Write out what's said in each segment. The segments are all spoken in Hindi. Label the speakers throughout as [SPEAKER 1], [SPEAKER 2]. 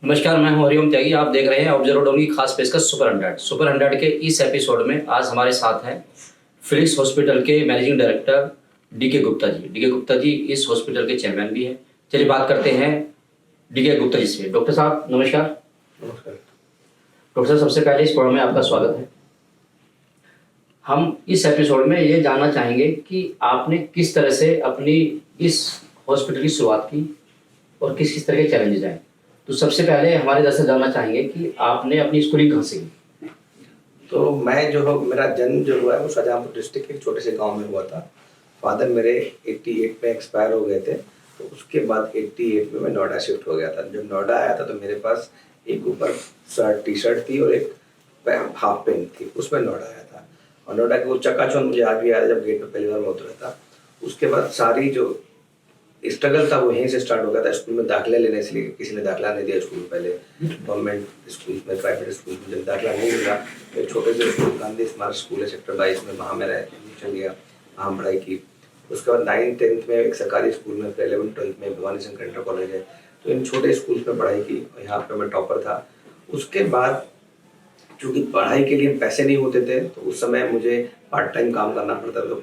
[SPEAKER 1] नमस्कार, मैं हूं हरिओम त्यागी। आप देख रहे हैं ऑब्जर्वर की खास पेशकश सुपर 100 के इस एपिसोड में आज हमारे साथ हैं फिलिक्स हॉस्पिटल के managing director DK Gupta ji. DK Gupta ji इस हॉस्पिटल के चेयरमैन भी हैं। चलिए बात करते हैं डीके गुप्ता जी से। डॉक्टर साहब नमस्कार।
[SPEAKER 2] नमस्कार।
[SPEAKER 1] डॉक्टर साहब, सबसे पहले इस प्रोग्राम में आपका स्वागत है। हम इस एपिसोड में ये जानना चाहेंगे कि आपने किस तरह से अपनी इस हॉस्पिटल की शुरुआत की और किस किस तरह के चैलेंजेस आए। तो सबसे पहले हमारे दर्शक जानना चाहेंगे कि आपने अपनी स्कूलिंग कहाँ से की।
[SPEAKER 2] तो मैं जो मेरा जन्म जो हुआ है वो शाहजहाँपुर डिस्ट्रिक्ट के एक छोटे से गांव में हुआ था। फादर मेरे 88 में एक्सपायर हो गए थे, तो उसके बाद 88 में मैं नोएडा शिफ्ट हो गया था। जब नोएडा आया था तो मेरे पास एक ऊपर शर्ट टी शर्ट थी और एक हाफ पेंट थी, उसमें नोएडा आया था। और नोएडा के वो चकाचौंध मुझे आज भी याद है जब गेट पर पहली बार मैं उतरा था। उसके बाद सारी जो स्ट्रगल था वो यहीं से स्टार्ट हो गया था। स्कूल में दाखिला लेने, इसलिए किसी ने दाखिला नहीं दिया स्कूल में, पहले गवर्नमेंट स्कूल में, प्राइवेट स्कूल में जब दाखिला नहीं मिला तो एक छोटे से स्कूल गांधी स्मारक स्कूल है सेक्टर 22 में, वहाँ मेरा एडमिशन लिया, वहाँ पढ़ाई की। उसके बाद 9th 10th में एक सरकारी स्कूल में, फिर 11th 12th में भवानी शंकर इंटर कॉलेज है, तो इन छोटे स्कूल में पढ़ाई की और यहाँ पर मैं टॉपर था। उसके बाद चूँकि पढ़ाई के लिए पैसे नहीं होते थे तो उस समय मुझे पार्ट टाइम काम करना पड़ता था। तो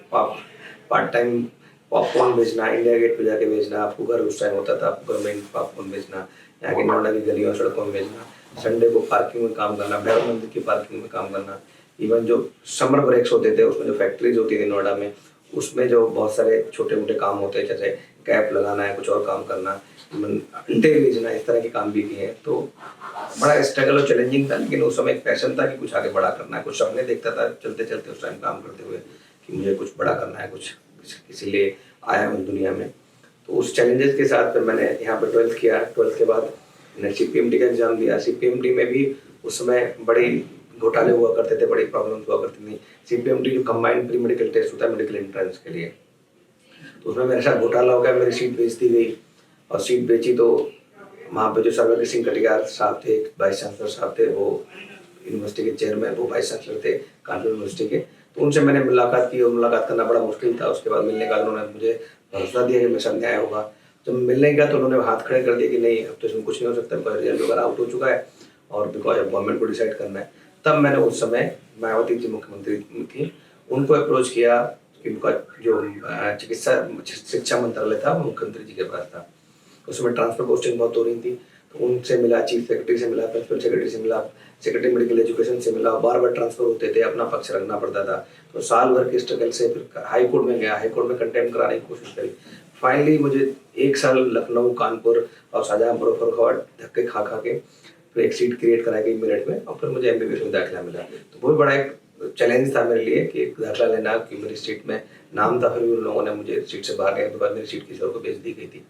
[SPEAKER 2] पार्ट टाइम पॉपकॉर्न बेचना, इंडिया गेट पे जाके बेचना, आपको घर उस टाइम होता था, आपको घर में पॉपकॉर्न बेचना, यहाँ की नोएडा की गलियों सड़कों में बेचना, संडे को पार्किंग में काम करना, भैरव मंदिर की पार्किंग में काम करना। इवन जो समर ब्रेक्स होते थे उसमें जो फैक्ट्रीज होती थी नोएडा में, उसमें जो बहुत सारे छोटे मोटे काम होते हैं, जैसे कैप लगाना है, कुछ और काम करना, अंडे बेचना, इस तरह के काम भी किए हैं। तो बड़ा स्ट्रगल और चैलेंजिंग था, लेकिन उस समय एक पैशन था कि कुछ आगे बड़ा करना है। कुछ सपने देखता था चलते चलते उस टाइम काम करते हुए कि मुझे कुछ बड़ा करना है, कुछ इसीलिए आया हूँ दुनिया में। तो उस चैलेंजेस के साथ फिर मैंने यहाँ पर 12th किया। 12th के बाद मैंने CPMD का एग्जाम दिया। CPMD में भी उस समय बड़े घोटाले हुआ करते थे, बड़ी प्रॉब्लम्स हुआ करती थी। CPMD जो कंबाइंड प्री मेडिकल टेस्ट होता है मेडिकल एंट्रेंस के लिए, तो उसमें मेरे साथ घोटाला हो गया। मेरी सीट बेच दी गई और सीट बेची तो वहाँ पे जो सर्वज्ञ सिंह कटियार साहब थे, वाइस चांसलर साहब थे, वो यूनिवर्सिटी के चेयरमैन, वो वाइस चांसलर थे कानपुर यूनिवर्सिटी के, तो उनसे मैंने मुलाकात की और मुलाकात करना बड़ा मुश्किल था। उसके बाद मिलने का उन्होंने मुझे भरोसा दिया कि मेरे साथ न्याय होगा। जब मिलने गया तो उन्होंने हाथ खड़े कर दिए कि नहीं, अब तो इसमें कुछ नहीं हो सकता, बिकॉज रिजल्ट वगैरह आउट हो चुका है और बिकॉज अब गवर्नमेंट को डिसाइड करना है। तब मैंने उस समय मायावती जी मुख्यमंत्री थी, उनको अप्रोच किया कि उनका जो चिकित्सा शिक्षा मंत्रालय था वो मुख्यमंत्री जी के पास था। उसमें ट्रांसफर पोस्टिंग बहुत हो रही थी, तो उनसे मिला, चीफ सेक्रेटरी से मिला, प्रिंसिपल सेक्रेटरी से मिला, सेक्रेटरी मेडिकल एजुकेशन से मिला। बार बार ट्रांसफर होते थे, अपना पक्ष रखना पड़ता था। तो साल भर के स्ट्रगल से फिर हाई कोर्ट में गया, हाई कोर्ट में कंटेम्प्ट कराने की कोशिश करी। फाइनली मुझे 1 साल लखनऊ, कानपुर और शाहजहाँपुर और फर्रुखाबाद धक्के खा खा के फिर एक सीट क्रिएट कराई गई मेरठ में और फिर मुझे MBBS में दाखिला मिला। तो वो भी बड़ा एक चैलेंज था मेरे लिए कि एक दाखिला लेना, कि मेरी सीट में नाम था, फिर भी उन लोगों ने मुझे सीट से बाहर गए के बाद मेरी सीट किसी और को बेच दी गई थी।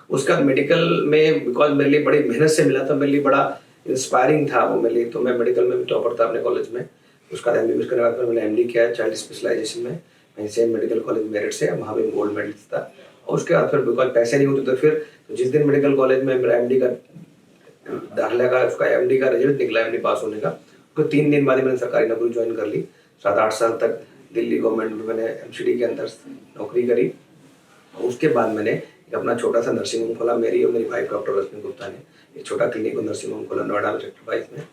[SPEAKER 2] उसका मेडिकल में बिकॉज मेरे लिए बड़ी मेहनत से मिला था, मेरे लिए बड़ा इंस्पायरिंग था वो मेरे लिए। तो मैं मेडिकल में भी टॉपर था अपने कॉलेज में। उसका MBBS करने के बाद मैंने MD किया चाइल्ड स्पेशलाइजेशन में, वहीं से मेडिकल कॉलेज मेरठ से, वहाँ भी गोल्ड मेडलिस्ट था। और उसके बाद फिर बिकॉज पैसे नहीं होते तो फिर तो जिस दिन मेडिकल कॉलेज में मेरा MD का दाखिला का उसका MD का रिजल्ट निकला, MD पास होने का, उसको 3 दिन बाद ही मैंने सरकारी नौकरी ज्वाइन कर ली। 7-8 साल तक दिल्ली गवर्नमेंट में मैंने MCD के अंदर नौकरी करी। उसके बाद मैंने एक अपना छोटा सा नर्सिंग होम खोला, मेरी और मेरी वाइफ डॉक्टर रश्मि गुप्ता ने एक छोटा क्लिनिक और नर्सिंग होम खोला नोएडा में सेक्टर 22 में।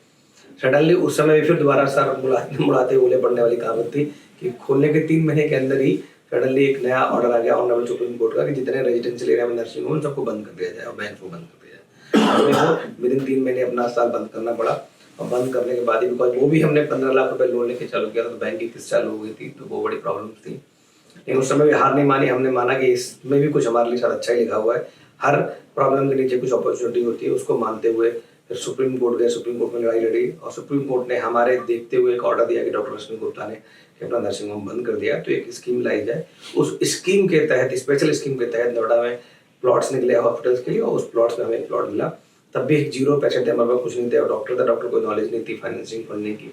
[SPEAKER 2] सडनली उस समय भी फिर दोबारा सर मुड़ाते बोले पड़ने वाली कहावत थी कि खोलने के 3 महीने के अंदर ही सडनली एक नया ऑर्डर आ गया ऑनरेबल सुप्रीम कोर्ट का कि जितने रेजिडेंशियल एरिया में नर्सिंग होम सबको बंद कर दिया जाए और बैंक को बंद कर दिया जाए। विदिन 3 महीने अपना अस्पताल बंद करना पड़ा। और बंद करने के बाद ही बिकॉज वो भी हमने 15 लाख रुपए लोन लेके चालू किया था, तो बैंक की किस्त चालू हो गई थी, तो वो बड़ी प्रॉब्लम थी। लेकिन उस समय भी हार नहीं मानी, हमने माना कि इसमें भी कुछ हमारे लिए शायद अच्छा ही लिखा हुआ है। हर प्रॉब्लम के नीचे कुछ अपॉर्चुनिटी होती है, उसको मानते हुए फिर सुप्रीम कोर्ट गए, सुप्रीम कोर्ट में लड़ाई लड़ी और सुप्रीम कोर्ट ने हमारे देखते हुए एक ऑर्डर दिया कि डॉक्टर रश्मि गुप्ता ने अपना नर्सिंग होम बंद कर दिया, तो एक स्कीम लाई जाए। उस स्कीम के तहत, स्पेशल स्कीम के तहत नोएडा में प्लॉट्स निकले हॉस्पिटल्स के लिए और उस प्लॉट्स में हमें एक प्लॉट मिला। तब भी 0 पैसे थे हमारे पास, कुछ नहीं थे और डॉक्टर था, डॉक्टर को नॉलेज नहीं थी फाइनेंसिंग फंडिंग की।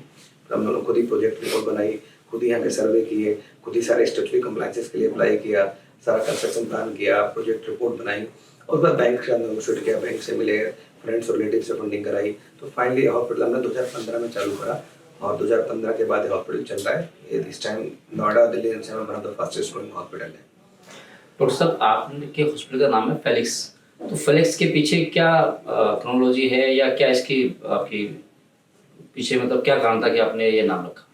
[SPEAKER 2] हम लोगों ने खुद ही प्रोजेक्ट रिपोर्ट बनाई, खुद ही यहाँ के सर्वे किए, खुद ही सारे स्टेटरी कंप्लाइंसेस के लिए अप्लाई किया, सारा कंस्ट्रक्शन प्लान किया, प्रोजेक्ट रिपोर्ट बनाई और फिर बैंक से नेगोशिएट किया, बैंक से मिले, फ्रेंड्स और रिलेटिव से फंडिंग कराई। तो फाइनली हॉस्पिटल हमने 2015 में चालू करा और 2015 के बाद हॉस्पिटल चल रहा है। इस टाइम नोएडा दिल्ली एनसीआर में one of the fastest growing hospital है।
[SPEAKER 1] डॉक्टर साहब, आपके हॉस्पिटल का नाम है फेलिक्स। तो फ्लेक्स के पीछे क्या क्रोनोलॉजी है, या क्या इसकी आपकी पीछे मतलब क्या कारण था कि आपने ये नाम रखा?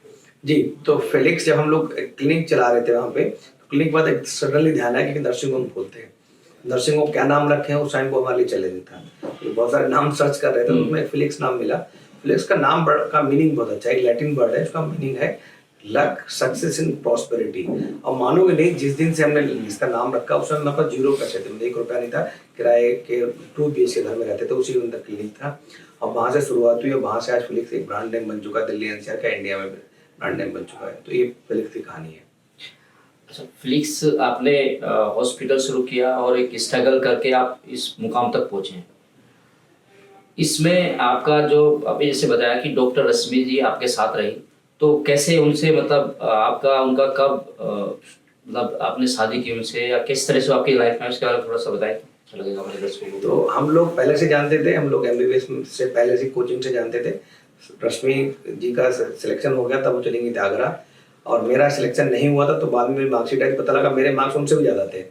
[SPEAKER 2] जी, तो फेलिक्स जब हम लोग क्लिनिक चला रहे थे वहाँ पे, तो क्लिनिक के बाद एक सडनली ध्यान आया कि नर्सिंग होम खोलते हैं। नर्सिंग होम क्या नाम रखें उस टाइम वो हमारे लिए चैलेंज था। तो बहुत सारे नाम सर्च कर रहे थे, तो उसमें फेलिक्स नाम मिला। फेलिक्स का नाम का मीनिंग बहुत अच्छा है, एक लैटिन वर्ड है, उसका मीनिंग है लक, सक्सेस एंड प्रॉस्पेरिटी। और मानोगे नहीं, जिस दिन से हमने इसका नाम रखा उस समय मेरे पास 0 पैसे थे, मतलब 1 रुपया नहीं था। किराए के 2 BHK घर में रहते थे, उसी के अंदर क्लिनिक था। और वहाँ से शुरुआत हुई और वहाँ से आज फेलिक्स एक ब्रांड नेम बन चुका है, दिल्ली एनसीआर का इंडिया में ब्रांड नेम बन चुका है। तो ये फेलिक्स की कहानी है।
[SPEAKER 1] अच्छा, फ्लिक्स आपने हॉस्पिटल शुरू किया और एक स्ट्रगल करके आप इस मुकाम तक पहुंचे हैं। इसमें आपका जो अभी जैसे बताया कि डॉक्टर रश्मि जी आपके साथ रही, तो कैसे उनसे मतलब आपका उनका कब मतलब आपने शादी की उनसे, या किस तरह से आपकी लाइफ में, उसके बारे में थोड़ा सा बताएं, अच्छा लगेगा हमारे दर्शकों को।
[SPEAKER 2] तो हम लोग पहले से जानते थे, हम लोग MBBS से पहले से कोचिंग से जानते थे। रश्मि जी का सिलेक्शन हो गया, तब वो चली गई थी आगरा, और मेरा सिलेक्शन नहीं हुआ था। तो बाद में मेरी मार्कशीट आई, पता लगा मेरे मार्क्स उनसे भी ज़्यादा थे।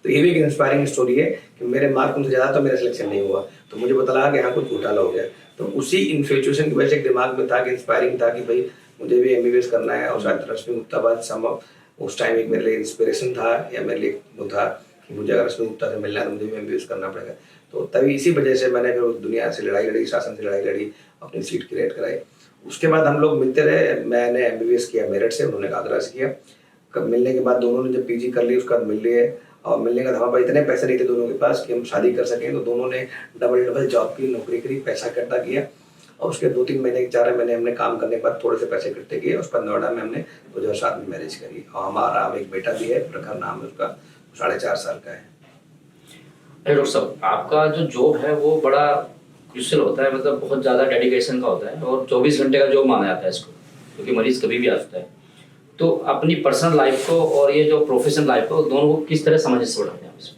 [SPEAKER 2] तो ये भी एक इंस्पायरिंग स्टोरी है कि मेरे मार्क्स उनसे ज़्यादा, तो मेरा सिलेक्शन नहीं हुआ। तो मुझे पता लगा कि यहाँ कुछ घोटाला हो गया। तो उसी इन्फ्लुएंसेशन की वजह से एक दिमाग में था कि इंस्पायरिंग था कि भाई मुझे भी MBBS करना है। और शायद रश्मि गुप्ता बाद संभव उस टाइम एक मेरे लिए इंस्पिरेशन था, या मेरे लिए वो था कि मुझे अगर रश्मि गुप्ता से मिलना है तो मुझे भी MBBS करना पड़ेगा। तो तभी इसी वजह से मैंने फिर उस दुनिया से लड़ाई लड़ी, शासन से लड़ाई लड़ी, अपनी सीट क्रिएट कराई। उसके बाद हम लोग मिलते रहे। मैंने MBBS किया मेरठ से, उन्होंने आगरा से किया। कब मिलने के बाद दोनों ने जब PG कर ली, उसके बाद मिल लिए। और मिलने का हमारे पास इतने पैसे नहीं थे दोनों के पास कि हम शादी कर सकें। तो दोनों ने डबल जॉब की, नौकरी करी, पैसा इकट्ठा किया। और उसके 2-3 महीने 4 महीने हमने काम करने के बाद थोड़े से पैसे इकट्ठे किए। उस पर नोएडा में हमने 2007 में मैरिज करी। और हमारा एक बेटा भी है, प्रखर नाम है उसका, 4.5 साल का है।
[SPEAKER 1] अरे डॉक्टर साहब, आपका जो जॉब है वो बड़ा क्रूशियल होता है, मतलब बहुत ज़्यादा डेडिकेशन का होता है, और 24 घंटे का जॉब माना जाता है इसको, क्योंकि मरीज कभी भी आ सकता है। तो अपनी पर्सनल लाइफ को और ये जो प्रोफेशनल लाइफ को, दोनों को किस तरह सामंजस्य बढ़ाते हैं आप इसमें?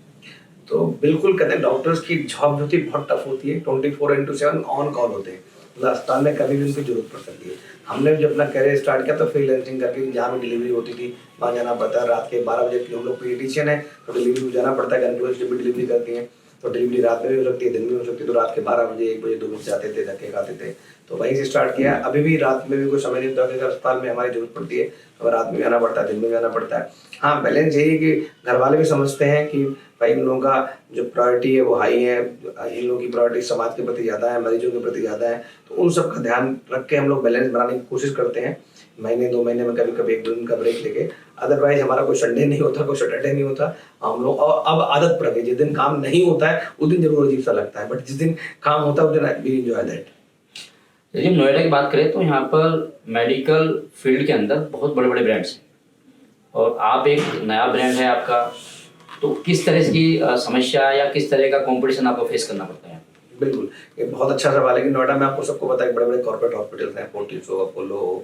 [SPEAKER 2] तो बिल्कुल कहते हैं, डॉक्टर्स की जॉब जो थी बहुत टफ होती है। 24/7 ऑन कॉल होते हैं, मतलब अस्पताल में कभी भी उनकी जरूरत पड़ सकती है। हमने जब अपना करियर स्टार्ट किया तो फ्रीलांसिंग करके, जहाँ भी डिलीवरी होती थी वहाँ जाना पड़ता है। रात के 12 बजे, हम लोग पीडियाट्रिशियन है तो डिलीवरी को जाना पड़ता है। गायनेकोलॉजिस्ट जब भी डिलीवरी करती हैं तो डिलीवरी रात में भी हो सकती है, दिन में हो सकती है। तो रात के 12 बजे, 1 बजे, 2 बजे जाते थे, धक्के खाते थे। तो वहीं से स्टार्ट किया। अभी भी रात में भी कोई समय नहीं होता, अगर अस्पताल में हमारी जरूरत पड़ती है तो रात में भी आना पड़ता है, दिन में भी आना पड़ता है। हाँ, बैलेंस यही है कि घर वाले भी समझते हैं कि भाई इन लोगों का जो प्रायोरिटी है वो हाई है, इन लोगों की प्रायोरिटी समाज के प्रति ज़्यादा है, मरीजों के प्रति ज़्यादा है। तो उन सब का ध्यान रख के हम लोग बैलेंस बनाने की कोशिश करते हैं। महीने 2 महीने में कभी कभी 1-2 दिन का ब्रेक लेके। अदरवाइज हमारा कोई संडे नहीं होता, कोई सैटरडे नहीं होता। हम लोग और अब आदत पड़ गई, जिस दिन काम नहीं होता है उस दिन जरूर अजीब सा लगता है, बट जिस दिन काम होता है उस दिन वी एंजॉय दैट।
[SPEAKER 1] यदि नोएडा की बात करें तो यहाँ पर मेडिकल फील्ड के अंदर बहुत बड़े बड़े ब्रांड्स हैं, और आप एक नया ब्रांड है आपका, तो किस तरह की समस्या या किस तरह का कंपटीशन आपको फेस करना पड़ता है?
[SPEAKER 2] बिल्कुल, ये बहुत अच्छा सवाल है कि नोएडा में आपको सबको पता है बड़े बड़े कॉर्पोरेट हॉस्पिटल्स हैं, फोर्टिस हो, अपोलो हो,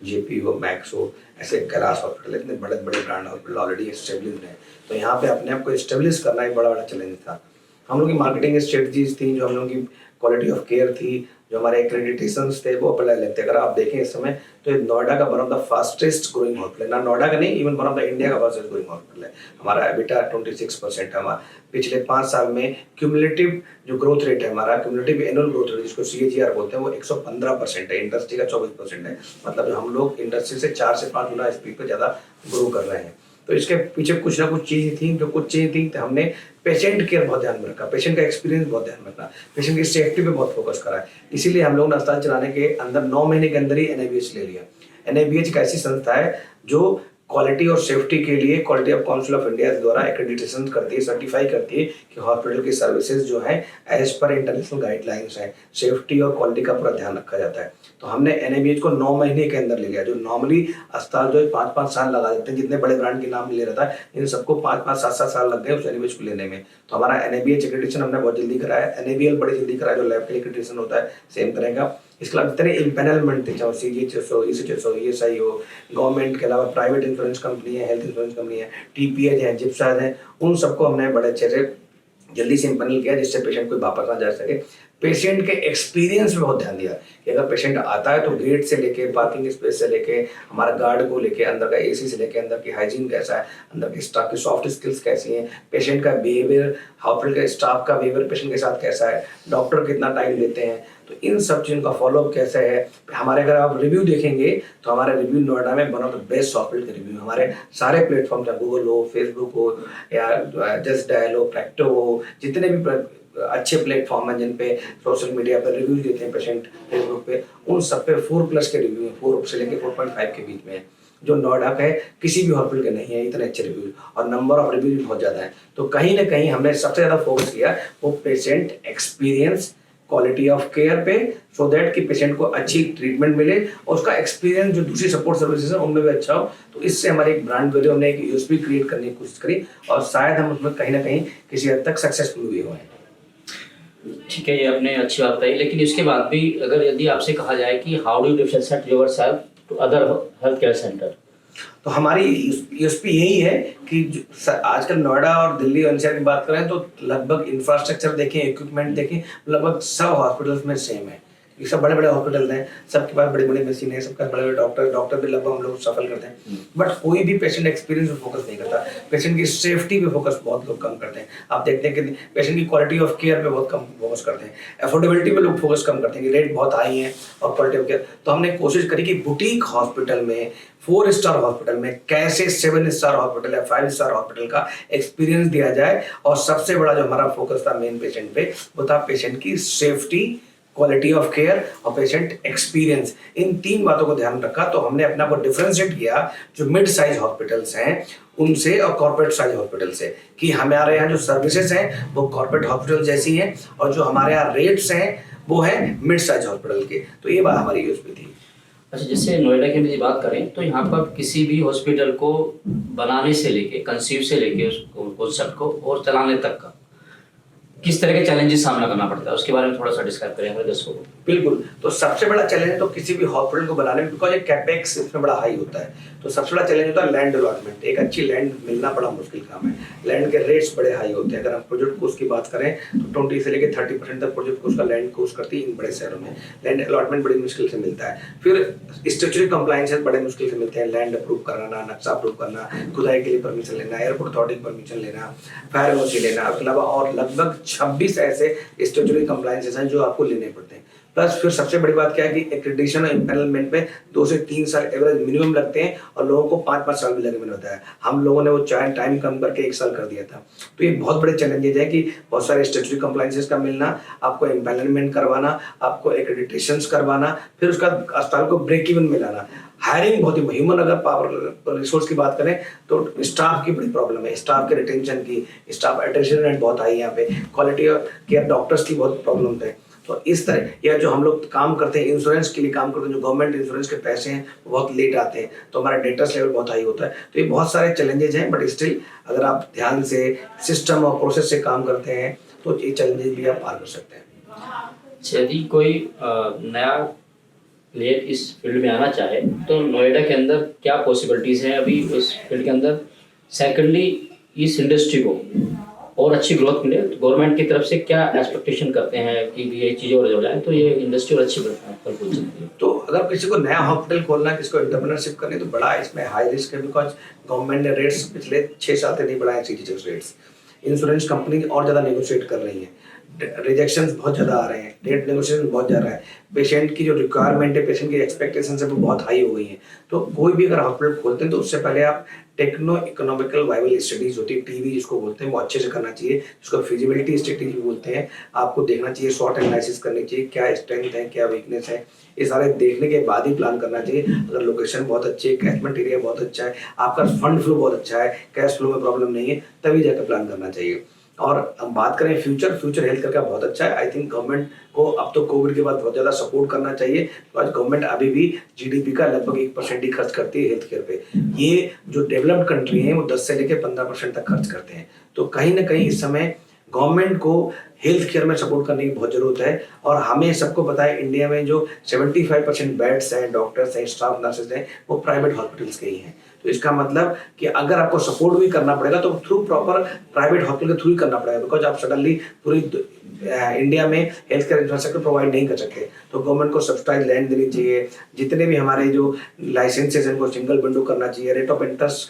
[SPEAKER 2] JP हो, मैक्स हो, ऐसे कैलाश हॉस्पिटल, इतने बड़े बड़े ब्रांड हॉस्पिटल ऑलरेडी एस्टेब्लिश्ड हैं। तो यहाँ पे अपने आप को एस्टेब्लिश करना एक बड़ा बड़ा चैलेंज था। हम लोग की मार्केटिंग स्ट्रेटजीज थी, जो हम लोग की क्वालिटी ऑफ केयर थी, जो हमारे एक्रेडिटेशंस थे, वो अपने लेते। अगर आप देखें इस समय तो ये नोएडा का one of the fastest growing hospital है। ना नोएडा का नहीं, even one of the India का फास्टेस्ट ग्रोइंग हॉस्पिटल है। हमारा एबिटा 26% है। हमारा पिछले 5 साल में क्यूमुलेटिव जो ग्रोथ रेट है, हमारा क्यूमुलेटिव एनुअल ग्रोथ रेट जिसको CAGR बोलते हैं, वो 115% है। इंडस्ट्री का 24% है। मतलब हम लोग इंडस्ट्री से 4 से 5 गुना स्पीड पे ज़्यादा ग्रो कर रहे हैं। तो इसके पीछे कुछ ना कुछ चीज़ें थी, जो कुछ चीज़ें थी तो हमने पेशेंट केयर बहुत ध्यान में रखा, पेशेंट का एक्सपीरियंस बहुत ध्यान में रखा, पेशेंट की सेफ्टी पे बहुत फोकस करा है। इसीलिए हम लोग ने अस्पताल चलाने के अंदर 9 महीने के अंदर ही NABH ले लिया। NABH एक ऐसी संस्था है जो क्वालिटी और सेफ्टी के लिए quality of council of India द्वारा एक्रेडिटेशन करती है, सर्टिफाई करती है कि हॉस्पिटल की सर्विसेज जो है एज पर इंटरनेशनल गाइडलाइंस है, सेफ्टी और क्वालिटी का पूरा ध्यान रखा जाता है। तो हमने NABH को 9 महीने के अंदर ले लिया। जो नॉर्मली अस्पताल जो 5-5 साल लगा देते हैं, जितने बड़े ब्रांड के नाम ले रहा था, इन सबको 5-5, 7-7 साल लग गए उस NABH को लेने में। तो हमारा NABH एक्रेडिटेशन हमने बहुत जल्दी कराया। NABL बड़ी जल्दी कराया, जो लैब के एक्रेडिटेशन होता है सेम तरह का। इसके अलावा जितने इम्पेनलमेंट थे, चाहे CGHS हो, ECHS हो, ESI हो, गवर्नमेंट के अलावा प्राइवेट इंश्योरेंस कंपनी है, हेल्थ इंश्योरेंस कंपनी है, TPH है, जिप्साज है, उन सबको हमने बड़े अच्छे से जल्दी से इम्पैनल किया, जिससे पेशेंट कोई वापस ना जा सके। पेशेंट के एक्सपीरियंस पे बहुत ध्यान दिया कि अगर पेशेंट आता है तो गेट से लेके पार्किंग स्पेस से लेके हमारा गार्ड को लेके अंदर का एसी से लेके अंदर की हाइजीन कैसा है, अंदर की स्टाफ की सॉफ्ट स्किल्स कैसी हैं, पेशेंट का बिहेवियर, हॉस्पिटल के स्टाफ का बिहेवियर पेशेंट के साथ कैसा है, डॉक्टर कितना टाइम लेते हैं, तो इन सब चीज़ों का फॉलोअप कैसा है। हमारे अगर आप रिव्यू देखेंगे तो हमारे रिव्यू नोएडा में one of the best hospital के रिव्यू हमारे सारे प्लेटफॉर्म, चाहे गूगल हो, फेसबुक हो या जस्ट डायल हो, प्रैक्टो हो, जितने भी अच्छे प्लेटफॉर्म हैं जिन पे सोशल मीडिया पर रिव्यूज देते हैं पेशेंट, फेसबुक पे, उन सब पे 4+ के रिव्यू हैं, 4 से लेके 4.5 के बीच में है, जो नोएडा का है, किसी भी हॉस्पिटल के नहीं है इतने अच्छे रिव्यूज, और नंबर ऑफ रिव्यूज भी बहुत ज़्यादा है। तो कहीं ना कहीं हमने सबसे ज़्यादा फोकस किया वो patient experience, quality of care पे, सो दैट कि पेशेंट को अच्छी ट्रीटमेंट मिले और उसका एक्सपीरियंस जो दूसरी सपोर्ट सर्विसेज है उनमें भी अच्छा हो। तो इससे हमारी एक ब्रांड वैल्यू, हमने एक यूएसपी क्रिएट करने की कोशिश करी और शायद हम उसमें कहीं ना कहीं किसी हद तक सक्सेसफुल भी हुए हैं।
[SPEAKER 1] ठीक है, ये आपने अच्छी बात बताई, लेकिन इसके बाद भी अगर यदि आपसे कहा जाए कि how do you differentiate yourself to other health care center,
[SPEAKER 2] तो हमारी यूएसपी यही है कि आजकल नोएडा और दिल्ली और एनसीआर की बात करें तो लगभग इंफ्रास्ट्रक्चर देखें, इक्विपमेंट देखें, लगभग सब हॉस्पिटल्स में सेम है। ये सब बड़े बड़े हॉस्पिटल हैं, सबके पास बड़ी बड़ी मशीन है, सबके पास बड़े बड़े डॉक्टर भी लगभग हम लोग सफल करते हैं, बट कोई भी पेशेंट एक्सपीरियंस पे फोकस नहीं करता। पेशेंट की सेफ्टी पे फोकस बहुत लोग कम करते हैं। आप देखते हैं कि पेशेंट की क्वालिटी ऑफ केयर पे बहुत कम फोकस करते हैं, अफोर्डेबिलिटी पे लोग फोकस कम करते हैं कि रेट बहुत हाई है और क्वालिटी ऑफ केयर। तो हमने कोशिश करी कि बुटीक हॉस्पिटल में, 4 स्टार हॉस्पिटल में कैसे 7 स्टार हॉस्पिटल या 5 स्टार हॉस्पिटल का एक्सपीरियंस दिया जाए, और सबसे बड़ा जो हमारा फोकस था मेन पेशेंट पे, वो था पेशेंट की सेफ्टी, क्वालिटी ऑफ केयर और पेशेंट एक्सपीरियंस। इन 3 बातों को ध्यान रखा तो हमने अपना को डिफरेंशिएट किया जो मिड साइज हॉस्पिटल्स हैं उनसे और कॉर्पोरेट साइज हॉस्पिटल से, कि हमारे यहाँ जो सर्विसेज हैं वो कॉर्पोरेट हॉस्पिटल जैसी हैं और जो हमारे यहाँ रेट्स हैं वो है मिड साइज हॉस्पिटल के। तो ये बात हमारी यूएसपी थी।
[SPEAKER 1] अच्छा, जैसे नोएडा की यदि बात करें तो यहाँ पर किसी भी हॉस्पिटल को बनाने से लेके, कंसीव से लेके उस कॉन्सेप्ट को और चलाने तक का किस तरह के चैलेंजेस सामना करना पड़ता है, उसके बारे में थोड़ा सा डिस्क्राइब करें हमारे दर्शकों को।
[SPEAKER 2] बिल्कुल, तो सबसे बड़ा चैलेंज तो किसी भी हॉस्पिटल को बनाने में, बिकॉज ये कैपेक्स इसमें बड़ा हाई होता है, तो सबसे बड़ा चैलेंज होता है लैंड अलॉटमेंट। एक अच्छी लैंड मिलना बड़ा मुश्किल काम है, लैंड के रेट्स बड़े हाई होते हैं। अगर हम प्रोजेक्ट कोस्ट की बात करें तो 20 से लेकर 30% तक प्रोजेक्ट कोस्ट का लैंड कोस्ट करती है इन बड़े शहरों में। लैंड अलॉटमेंट बड़ी मुश्किल से मिलता है। फिर स्ट्रक्चरल कंप्लायंसेस बड़े मुश्किल से मिलते हैं, लैंड अप्रूव कराना, नक्शा अप्रूव करना, खुदाई के लिए परमिशन लेना, एयरपोर्ट अथॉरिटी परमिशन लेना, फायर एनओसी लेना, उसके अलावा और लगभग 26 ऐसे स्ट्रक्चरल कंप्लायंसेस हैं जो आपको लेने पड़ते हैं। प्लस फिर सबसे बड़ी बात क्या है कि एक्रेडिटेशन और इम्पैनलमेंट में 2 से 3 साल एवरेज मिनिमम लगते हैं और लोगों को 5-5 साल भी लगे, मैंने बताया। हम लोगों ने वो टाइम कम करके 1 साल कर दिया था। तो ये बहुत बड़े चैलेंजेस है कि बहुत सारे स्टैट्यूटरी कंप्लायंसेस का मिलना, आपको इम्पैनलमेंट करवाना, आपको एक्रेडिटेशंस करवाना, फिर उसका अस्पताल को ब्रेक इवन में लाना। हायरिंग बहुत ही, ह्यूमन अगर पावर रिसोर्स की बात करें तो स्टाफ की बड़ी प्रॉब्लम है, स्टाफ के रिटेंशन की, स्टाफ अटेंशन रेट बहुत हाई है यहाँ पे, क्वालिटी ऑफ केयर डॉक्टर्स की बहुत प्रॉब्लम है। तो इस तरह, या जो हम लोग काम करते हैं इंश्योरेंस के लिए काम करते हैं, जो गवर्नमेंट इंश्योरेंस के पैसे हैं वो बहुत लेट आते हैं, तो हमारा डेटर्स लेवल बहुत हाई होता है। तो ये बहुत सारे चैलेंजेस हैं, बट स्टिल अगर आप ध्यान से सिस्टम और प्रोसेस से काम करते हैं तो ये चैलेंजेस भी आप पार कर सकते हैं।
[SPEAKER 1] यदि कोई नया प्लेयर इस फील्ड में आना चाहे तो नोएडा के अंदर क्या पॉसिबिलिटीज़ हैं अभी इस फील्ड के अंदर? सेकेंडली, इस इंडस्ट्री को और अच्छी ग्रोथ मिले तो गवर्नमेंट की तरफ से क्या एक्सपेक्टेशन करते हैं कि ये चीज़ें और हो जाए तो ये इंडस्ट्री और अच्छी फल फूल सकती है?
[SPEAKER 2] तो अगर किसी को नया हॉस्पिटल खोलना है, किसी को एंटरप्रेन्योरशिप करनी, तो बड़ा इसमें हाई रिस्क है, बिकॉज गवर्नमेंट ने रेट्स पिछले 6 साल से नहीं बढ़ाए, सीटीएस रेट्स। इंश्योरेंस कंपनी और ज़्यादा नेगोशिएट कर रही है, रिजेक्शंस बहुत ज़्यादा आ रहे हैं, रेट नेगोशिएशन बहुत ज़्यादा है, पेशेंट की जो रिक्वायरमेंट है, पेशेंट की एक्सपेक्टेशंस है वो बहुत हाई हो गई हैं। तो कोई भी अगर हॉस्पिटल खोलते हैं तो उससे पहले आप टेक्नो इकोनॉमिकल वाइबल स्टडीज होती है, टीवी जिसको बोलते हैं, वो अच्छे से करना चाहिए, जिसको फिजिबिलिटी स्टडी भी बोलते हैं। आपको देखना चाहिए, शॉर्ट एनालिसिस करनी चाहिए, क्या स्ट्रेंथ है, क्या वीकनेस है, ये सारे देखने के बाद ही प्लान करना चाहिए। अगर लोकेशन बहुत अच्छी है, कैचमेंट एरिया बहुत अच्छा है, आपका फंड फ्लो बहुत अच्छा है, कैश फ्लो में प्रॉब्लम नहीं है, तभी जाकर प्लान करना चाहिए। और हम बात करें फ्यूचर हेल्थ केयर का बहुत अच्छा है। आई थिंक गवर्नमेंट को अब तो कोविड के बाद बहुत ज़्यादा सपोर्ट करना चाहिए। तो आज गवर्नमेंट अभी भी जीडीपी का लगभग 1% ही खर्च करती है हेल्थ केयर पे। ये जो डेवलप्ड कंट्री हैं वो 10 से लेकर 15% तक खर्च करते हैं। तो कहीं ना कहीं इस समय गवर्नमेंट को हेल्थ केयर में सपोर्ट करने की बहुत ज़रूरत है। और हमें सबको पता है इंडिया में जो 75% बेड्स हैं, डॉक्टर्स हैं, स्टाफ नर्सेज हैं, वो प्राइवेट हॉस्पिटल्स के ही हैं। तो इसका मतलब कि अगर आपको सपोर्ट भी करना पड़ेगा तो थ्रू प्रॉपर प्राइवेट हॉस्पिटल के थ्रू ही करना पड़ेगा, बिकॉज आप सडनली पूरी इंडिया में हेल्थ केयर इंफ्रास्ट्रक्चर प्रोवाइड नहीं कर सकते। तो गवर्नमेंट को सब्सिडाइज लैंड देनी चाहिए, जितने भी हमारे जो लाइसेंसेज हैं उनको सिंगल विंडो करना चाहिए, रेट ऑफ इंटरेस्ट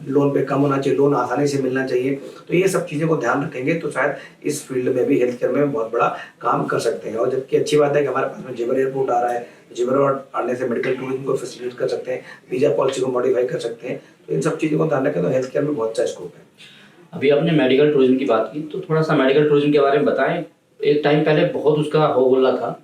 [SPEAKER 2] लोन पे कम होना चाहिए, लोन आसानी से मिलना चाहिए। तो ये सब चीज़ों को ध्यान रखेंगे तो शायद इस फील्ड में भी हेल्थ केयर में बहुत बड़ा काम कर सकते हैं। और जबकि अच्छी बात है कि हमारे पास में जेवर एयरपोर्ट आ रहा है, जेवर आने से मेडिकल टूरिज्म को फैसिलिटेट कर सकते हैं, वीजा पॉलिसी को मॉडिफाई कर सकते हैं। तो इन सब चीज़ों को ध्यान रखें तो हेल्थ केयर में बहुत अच्छा स्कोप है।
[SPEAKER 1] अभी आपने मेडिकल टूरिज्म की बात की, तो थोड़ा सा मेडिकल टूरिज्म के बारे में बताएं। एक टाइम पहले बहुत उसका हो बोला था,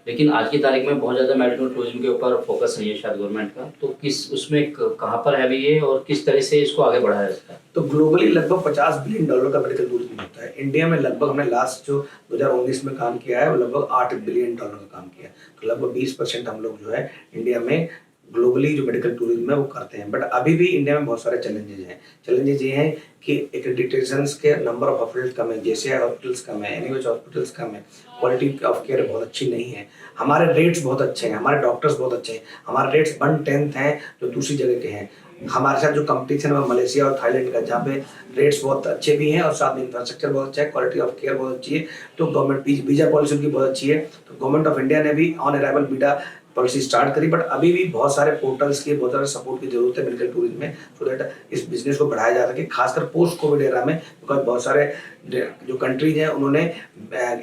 [SPEAKER 1] लेकिन आज की तारीख में बहुत ज़्यादा मेडिकल टूरिज्म के ऊपर फोकस नहीं है शायद गवर्नमेंट का। तो किस उसमें कहाँ पर है अभी ये, और किस तरह से इसको आगे बढ़ाया जाता है?
[SPEAKER 2] तो ग्लोबली लगभग $50 बिलियन का मेडिकल टूरिज्म होता है। इंडिया में लगभग हमने लास्ट जो 2019 में काम किया है वो लगभग $8 बिलियन का काम किया है। तो लगभग 20% हम लोग जो है इंडिया में ग्लोबली जो मेडिकल टूरिज्म है वो करते हैं। बट अभी भी इंडिया में बहुत सारे चैलेंजेस हैं। चैलेंजेस ये हैं कि एक्रेडिटेशंस के नंबर ऑफ हॉस्पिटल्स कम है, जैसे हॉस्पिटल्स कम है, एनएमएच हॉस्पिटल्स कम है, क्वालिटी ऑफ केयर बहुत अच्छी नहीं है, हमारे रेट्स बहुत अच्छे हैं, हमारे डॉक्टर्स बहुत अच्छे हैं, हमारे रेट्स 1/10 हैं जो दूसरी जगह के हैं। हमारे साथ जो कंपटीशन है मलेशिया और थाईलैंड का, जहाँ पे रेट्स बहुत अच्छे भी हैं और साथ में इंफ्रास्ट्रक्चर बहुत अच्छा है, क्वालिटी ऑफ केयर बहुत अच्छी है। तो गवर्नमेंट वीजा पॉलिसी उनकी बहुत अच्छी है। तो गवर्नमेंट ऑफ इंडिया ने भी on arrival visa policy start करी, बट अभी भी बहुत सारे पोर्टल्स की, बहुत सारे सपोर्ट की जरूरत है मेडिकल टूरिज्म में, सो दैट इस बिजनेस को बढ़ाया जा सके, खासकर पोस्ट कोविड एरा में। बिकॉज बहुत सारे जो कंट्रीज हैं उन्होंने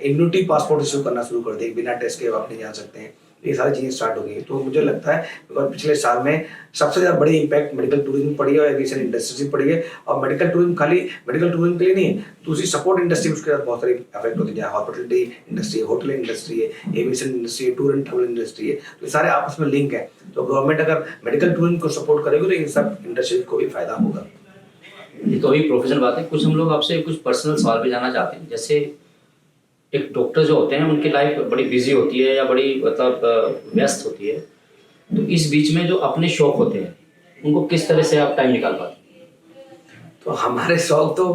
[SPEAKER 2] इम्यूनिटी पासपोर्ट इशू करना शुरू कर दिया, बिना टेस्ट के आप नहीं जा सकते हैं। ये सारी चीज़ें स्टार्ट हो गई। तो मुझे लगता है बिकॉज पिछले साल में सबसे ज़्यादा बड़ी इंपैक्ट मेडिकल टूरिज्म पड़ी है और एविएशन इंडस्ट्री से पड़ी है। और मेडिकल टूरिज्म खाली मेडिकल टूरिज्म के लिए नहीं है, दूसरी सपोर्ट इंडस्ट्री उसके साथ बहुत सारी अफेक्ट होती है। हॉस्पिटलिटी इंडस्ट्री है, होटल इंडस्ट्री है, एविएशन इंडस्ट्री है, टूर एंड ट्रैवल इंडस्ट्री है। तो ये सारे आपस में लिंक है। तो गवर्नमेंट अगर मेडिकल टूरिज्म को सपोर्ट करेगी तो इन सब इंडस्ट्रीज को भी फायदा होगा।
[SPEAKER 1] ये तो अभी प्रोफेशनल बात है। कुछ हम लोग आपसे कुछ पर्सनल सवाल भी जानना चाहते हैं। जैसे एक डॉक्टर जो होते हैं उनकी लाइफ बड़ी बिजी होती है या बड़ी मतलब व्यस्त होती है, तो इस बीच में जो अपने शौक होते हैं उनको किस तरह से आप टाइम निकाल पाते हैं?
[SPEAKER 2] तो हमारे शौक तो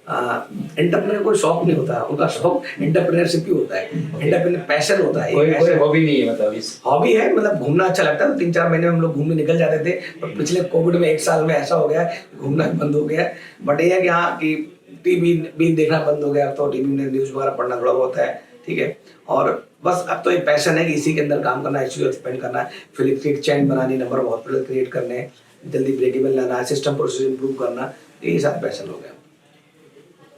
[SPEAKER 2] एंटरप्रेन्योर कोई शौक नहीं होता, उनका शौक एंटरप्रेन्योरशिप ही होता है, एंटरप्रेन्योर पैशन होता है।
[SPEAKER 1] कोई हॉबी नहीं है मतलब इस
[SPEAKER 2] हॉबी है, मतलब घूमना अच्छा लगता है। तो 3-4 महीने में हम लोग घूमने निकल जाते थे, पर पिछले कोविड में 1 साल में ऐसा हो गया घूमना बंद हो गया। बट ये है कि हाँ कि टीवी भी देखना बंद हो गया, तो टीवी में न्यूज़ वगैरह पढ़ना थोड़ा बहुत है, ठीक है। और बस अब तो एक पैशन है कि इसी के अंदर काम करना है, इसी को एक्सपेंड करना है, फिर एक चैन बनानी, नंबर ऑफ हॉस्पिटल क्रिएट करने, जल्दी ब्रेक इवन लाना है, सिस्टम प्रोसेस इंप्रूव करना, यही सारे पैशन हो गया।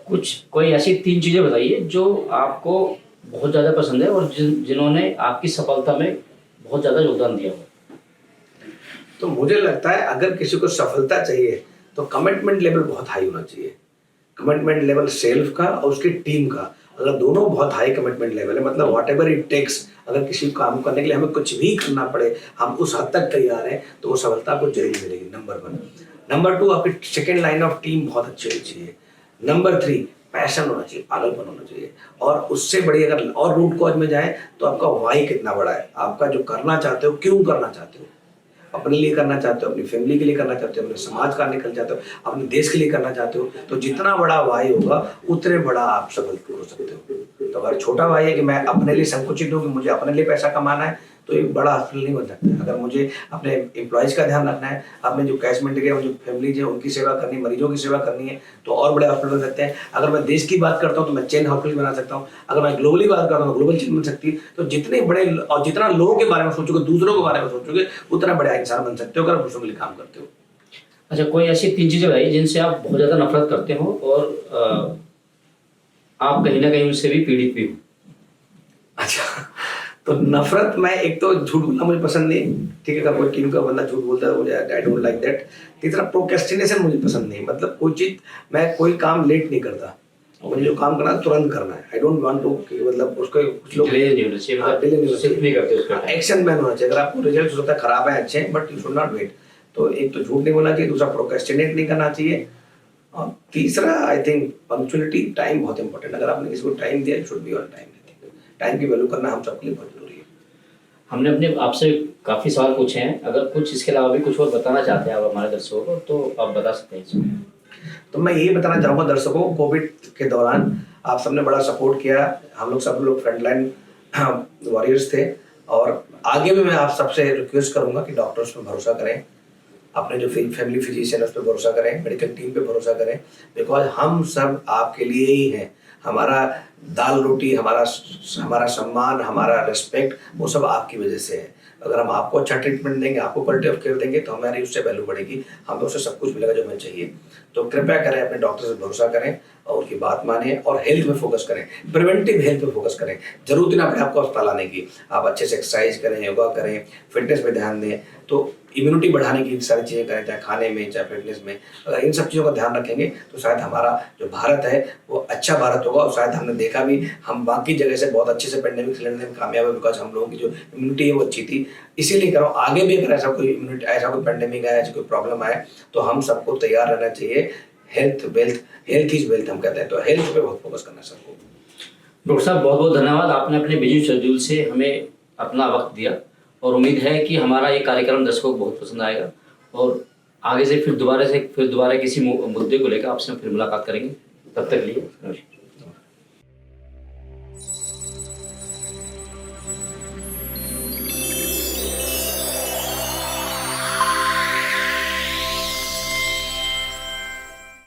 [SPEAKER 1] कुछ कोई ऐसी 3 चीज़ें बताइए जो आपको बहुत ज़्यादा पसंद है और जिन्होंने आपकी सफलता में बहुत ज़्यादा योगदान दिया हो।
[SPEAKER 2] तो मुझे लगता है अगर किसी को सफलता चाहिए तो कमिटमेंट लेवल बहुत हाई होना चाहिए। कमिटमेंट लेवल सेल्फ का और उसकी टीम का, अगर दोनों बहुत हाई कमिटमेंट लेवल है, मतलब व्हाट एवर इट टेक्स, अगर किसी काम करने के लिए हमें कुछ भी करना पड़े, हम उस हद तक तैयार हैं, तो वो सफलता आपको जरूर मिलेगी। नंबर 1। नंबर 2, आपकी सेकेंड लाइन ऑफ टीम बहुत अच्छी होनी चाहिए। नंबर 3, पैशन होना चाहिए, पागलपन होना चाहिए। और उससे बड़ी अगर और रूट कॉज में जाए तो आपका वाई कितना बड़ा है, आपका जो करना चाहते हो क्यों करना चाहते हो, अपने लिए करना चाहते हो, अपनी फैमिली के लिए करना चाहते हो, अपने समाज का निकल चाहते हो, अपने देश के लिए करना चाहते हो, तो जितना बड़ा वाई होगा उतने बड़ा आप सफल हो सकते हो। तो अगर छोटा वाई है कि मैं अपने लिए संकुचित हूँ कि मुझे अपने लिए पैसा कमाना है, तो एक बड़ा हॉस्पिटल नहीं बन सकता। अगर मुझे अपने एम्प्लॉयज का ध्यान रखना है, अपने जो कैशमेंट के जो फैमिलीज है उनकी सेवा करनी, मरीजों की सेवा करनी है, तो और बड़े हॉस्पिटल बन सकते हैं। अगर मैं देश की बात करता हूँ तो मैं चेन हॉस्पिटल बना सकता हूँ। अगर मैं ग्लोबली बात करता हूँ ग्लोबल चेन बन सकती है। तो जितने बड़े और जितना लोगों के बारे में सोचोगे, दूसरों के बारे में सोचोगे, उतना बड़ा इंसान बन सकते हो अगर दूसरों के लिए काम करते हो।
[SPEAKER 1] अच्छा, कोई ऐसी 3 चीज़ें बताइए जिनसे आप बहुत ज़्यादा नफरत करते हो और आप कहीं ना कहीं उससे भी पीड़ित भी हो।
[SPEAKER 2] अच्छा, तो नफरत, मैं एक तो झूठ बोलना मुझे पसंद नहीं, ठीक है। अगर कोई टीम का बंदा झूठ बोलता है मुझे आई डोंट लाइक दैट। तीसरा, प्रोक्रेस्टिनेशन मुझे पसंद नहीं, मतलब कोई चीज मैं कोई काम लेट नहीं करता, मुझे जो काम करना है तुरंत करना है। आई डोंट वांट टू, मतलब उसको कुछ लोग
[SPEAKER 1] डिले नहीं होना चाहिए, मतलब
[SPEAKER 2] डिले नहीं होना चाहिए,
[SPEAKER 1] नहीं करते उसका
[SPEAKER 2] एक्शन मैन होना चाहिए। अगर आपको रिजल्ट होता है खराब है अच्छे, but you should not wait. तो एक तो झूठ नहीं बोलना चाहिए, दूसरा प्रोक्रेस्टिनेट नहीं करना चाहिए, और तीसरा आई थिंक पंक्चुअलिटी, टाइम बहुत इंपॉर्टेंट। अगर आपने किसी को टाइम दिया, should be on time. Time की वैल्यू करना हम सबके लिए बहुत जरूरी है।
[SPEAKER 1] हमने अपने आपसे काफ़ी सवाल पूछे हैं, अगर कुछ इसके अलावा भी कुछ और बताना चाहते हैं आप हमारे दर्शकों को तो आप बता सकते हैं इसमें।
[SPEAKER 2] तो मैं यही बताना चाहूँगा दर्शकों को, कोविड के दौरान आप सबने बड़ा सपोर्ट किया, हम लोग सब लोग फ्रंटलाइन वॉरियर्स थे, और आगे भी मैं आप सबसे रिक्वेस्ट करूँगा कि डॉक्टर्स पर भरोसा करें, अपने जो फैमिली फिजिशियन है उस पर भरोसा करें, मेडिकल टीम पे भरोसा करें, बिकॉज हम सब आपके लिए ही हैं। हमारा दाल रोटी, हमारा सम्मान, हमारा रिस्पेक्ट, वो सब आपकी वजह से है। अगर हम आपको अच्छा ट्रीटमेंट देंगे, आपको क्वालिटी ऑफ केयर देंगे, तो हमारी उससे वैल्यू बढ़ेगी, हमें उससे सब कुछ मिलेगा जो हमें चाहिए। तो कृपया करें, अपने डॉक्टर से भरोसा करें और उनकी बात मानें और हेल्थ में फोकस करें, प्रिवेंटिव हेल्थ पे फोकस करें। जरूरत ही ना अपने आपको अस्पताल आने की, आप अच्छे से एक्सरसाइज करें, योगा करें, फिटनेस पे ध्यान दें, तो इम्यूनिटी बढ़ाने की सारी चीज़ें करें, चाहे खाने में चाहे फिटनेस में। अगर इन सब चीज़ों का ध्यान रखेंगे तो शायद हमारा जो भारत है वो अच्छा भारत होगा। और शायद हमने देखा भी, हम बाकी जगह से बहुत अच्छे से पेंडेमिक से लड़ने में कामयाब है, बिकॉज हम लोगों की जो इम्यूनिटी है वो अच्छी थी। इसीलिए करो, आगे भी अगर ऐसा कोई इम्यूनिटी, ऐसा कोई पेंडेमिक आए, ऐसी कोई प्रॉब्लम आए, तो हम सबको तैयार रहना चाहिए। हेल्थ इज वेल्थ हम कहते हैं, तो हेल्थ पे बहुत फोकस करना है सबको।
[SPEAKER 1] डॉक्टर साहब बहुत बहुत धन्यवाद, आपने अपने बिजी शेड्यूल से हमें अपना वक्त दिया और उम्मीद है कि हमारा ये कार्यक्रम दर्शकों को बहुत पसंद आएगा और आगे से फिर दोबारा किसी मुद्दे को लेकर आपसे फिर मुलाकात करेंगे। तब तक के लिए